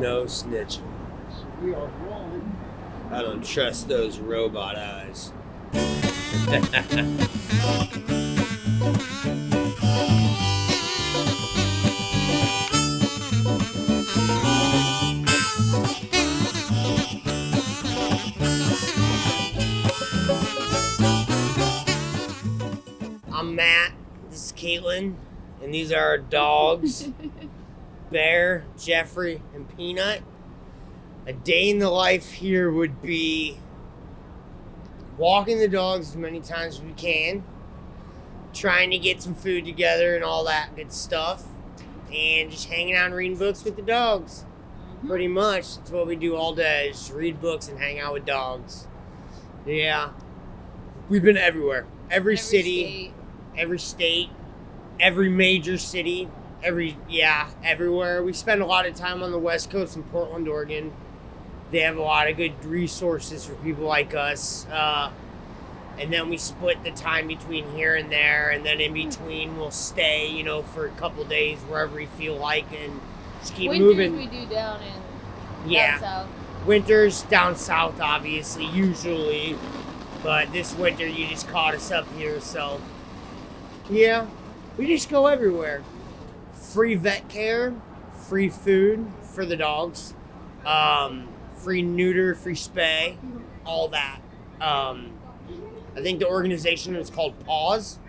No snitching. We are rolling. I don't trust those robot eyes. I'm Matt, this is Kaitlin, and these are our dogs, Bear, Jeffrey, and Peanut. A day in the life here would be walking the dogs as many times as we can, trying to get some food together and all that good stuff, and just hanging out and reading books with the dogs. Pretty much, that's what we do all day, is read books and hang out with dogs. Yeah. We've been everywhere. Every city, every state, every major city, everywhere. We spend a lot of time on the West Coast in Portland, Oregon. They have a lot of good resources for people like us. And then we split the time between here and there, and then in between we'll stay, for a couple days wherever we feel like, and just keep moving. Winters we do down south. Winters down south, obviously, usually. But this winter you just caught us up here, so yeah, we just go everywhere. Free vet care, free food for the dogs, free neuter, free spay, all that. I think the organization is called Paws,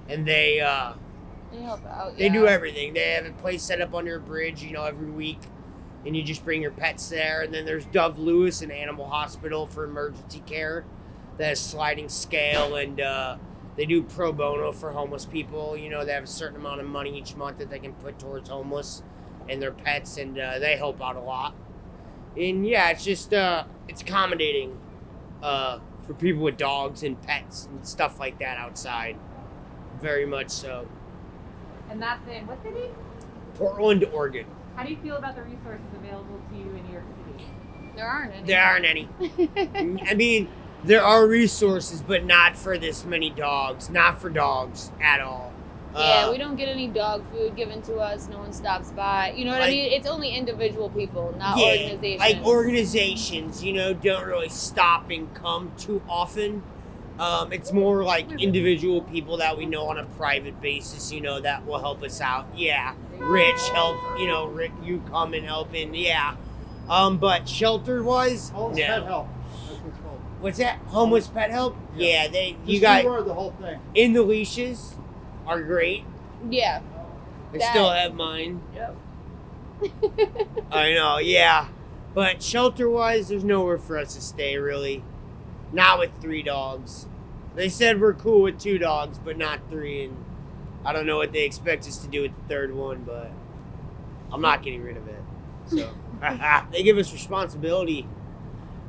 and they help out. They do everything. They have a place set up under a bridge, every week, and you just bring your pets there. And then there's Dove Lewis, an animal hospital for emergency care that has sliding scale, and they do pro bono for homeless people. They have a certain amount of money each month that they can put towards homeless and their pets, and they help out a lot. And yeah, it's just it's accommodating for people with dogs and pets and stuff like that outside. Very much so. And that's in what city? Portland, Oregon. How do you feel about the resources available to you in New York City? There aren't any. There aren't any. I mean, there are resources, but not for this many dogs. Not for dogs at all. Yeah, we don't get any dog food given to us. No one stops by. You know what I mean? It's only individual people, not organizations. Like organizations, don't really stop and come too often. It's more like individual people that we know on a private basis, that will help us out. Yeah. Rich help, Rick, you come and help in. Yeah. But shelter-wise, Homeless pet help. That's what it's called. What's that? Homeless pet help? Yeah, You got the whole thing. In the leashes are great. Yeah. I still have mine. Yep. I know, yeah. But shelter-wise, there's nowhere for us to stay, really. Not with 3 dogs. They said we're cool with 2 dogs, but not 3. And I don't know what they expect us to do with the 3rd one, but I'm not getting rid of it. So they give us responsibility.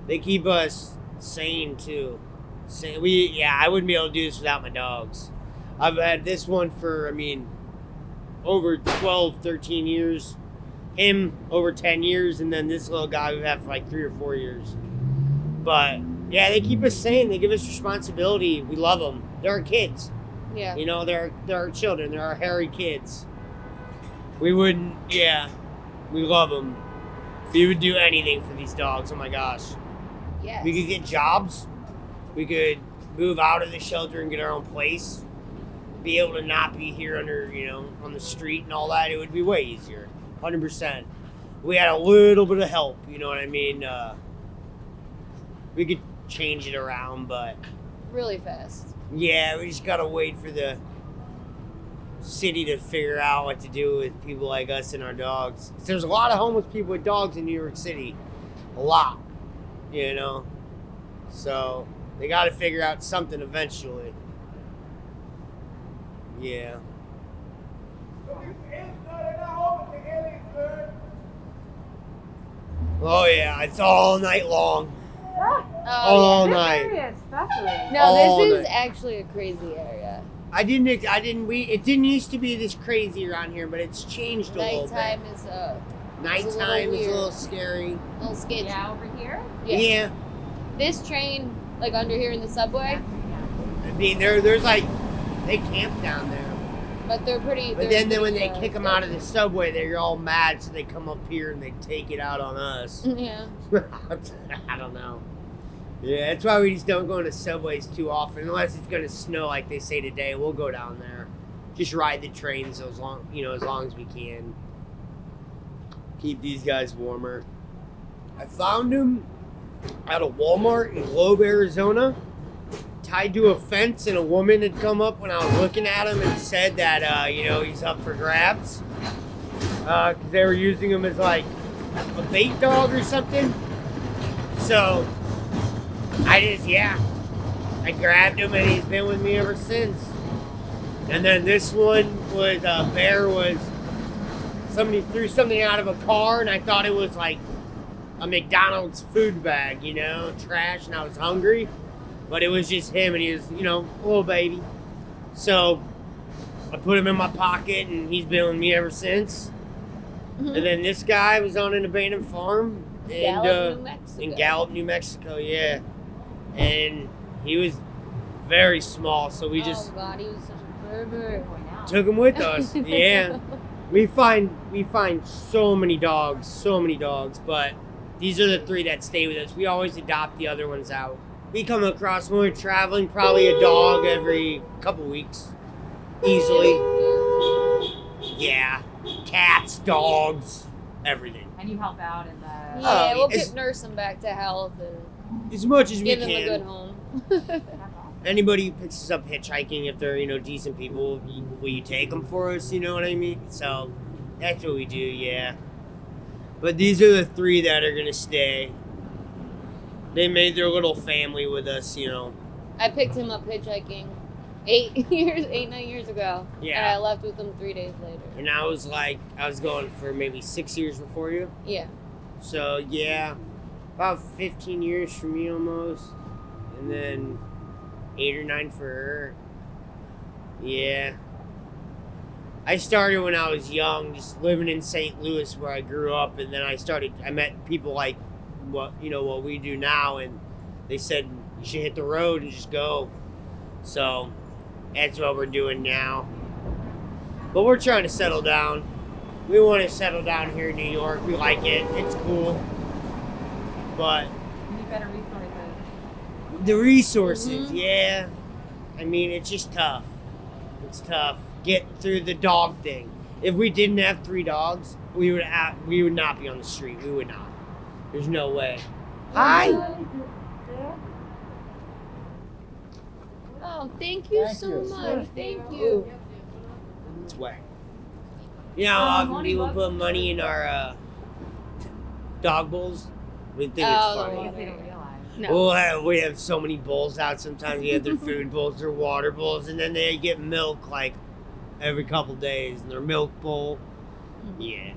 They keep us sane, too. I wouldn't be able to do this without my dogs. I've had this one for, over 12, 13 years. Him over 10 years, and then this little guy we've had for like 3 or 4 years. But yeah, they keep us sane. They give us responsibility. We love them. They're our kids. Yeah. They're our children. They're our hairy kids. We wouldn't. Yeah, we love them. We would do anything for these dogs. Oh my gosh. Yes. We could get jobs. We could move out of the shelter and get our own place. Be able to not be here under, on the street and all that. It would be way easier. 100%. We had a little bit of help, you know what I mean? We could change it around, but really fast. Yeah, we just gotta wait for the city to figure out what to do with people like us and our dogs. There's a lot of homeless people with dogs in New York City. A lot, So they gotta figure out something eventually. Yeah. Oh yeah, it's all night long. All night. No, all this is night. actually a crazy area. It didn't used to be this crazy around here, but it's changed a little bit. Nighttime is a little scary. A little sketchy. Yeah, over here? Yeah. This train, under here in the subway. there's like, they camp down there. But they're pretty. But then when they kick them out of the subway, they're all mad, so they come up here and they take it out on us. Yeah. I don't know. Yeah, that's why we just don't go into subways too often, unless it's gonna snow like they say today. We'll go down there, just ride the trains as long as we can. Keep these guys warmer. I found him at a Walmart in Globe, Arizona, tied to a fence, and a woman had come up when I was looking at him and said that he's up for grabs because they were using him as like a bait dog or something. So I grabbed him and he's been with me ever since. And then this one was bear was somebody threw something out of a car and I thought it was like a McDonald's food bag, trash, and I was hungry. But it was just him and he was, a little baby. So I put him in my pocket and he's been with me ever since. Mm-hmm. And then this guy was on an abandoned farm in Gallup, New Mexico, yeah. And he was very small, so we just God, he was such a pervert. took him with us. Yeah. We find so many dogs, but these are the 3 that stay with us. We always adopt the other ones out. We come across when we're traveling probably a dog every couple weeks. Easily. Yeah. Cats, dogs, everything. And you help out in the... Yeah, we'll nurse them back to health and as much as we give can. them a good home. Anybody who picks us up hitchhiking, if they're, decent people, will you take them for us? You know what I mean? So that's what we do, yeah. But these are the 3 that are going to stay. They made their little family with us, I picked him up hitchhiking 9 years ago. Yeah. And I left with him 3 days later. And I was going for maybe 6 years before you. Yeah. So, yeah, about 15 years for me almost. And then 8 or 9 for her. Yeah. I started when I was young, just living in St. Louis where I grew up. And then I met people like what we do now. And they said, you should hit the road and just go. So that's what we're doing now. But we're trying to settle down. We want to settle down here in New York. We like it. It's cool. But You need better resources. the resources, yeah. I mean, it's just tough. It's tough getting through the dog thing. If we didn't have 3 dogs, we would not be on the street. We would not. There's no way. Hi. Oh, thank you so much. Thank you. It's whack. You know how often people put money in our dog bowls? We think it's funny. They don't realize. No. We have so many bowls out. Sometimes we have their food bowls, their water bowls, and then they get milk like every couple days in their milk bowl. Yeah.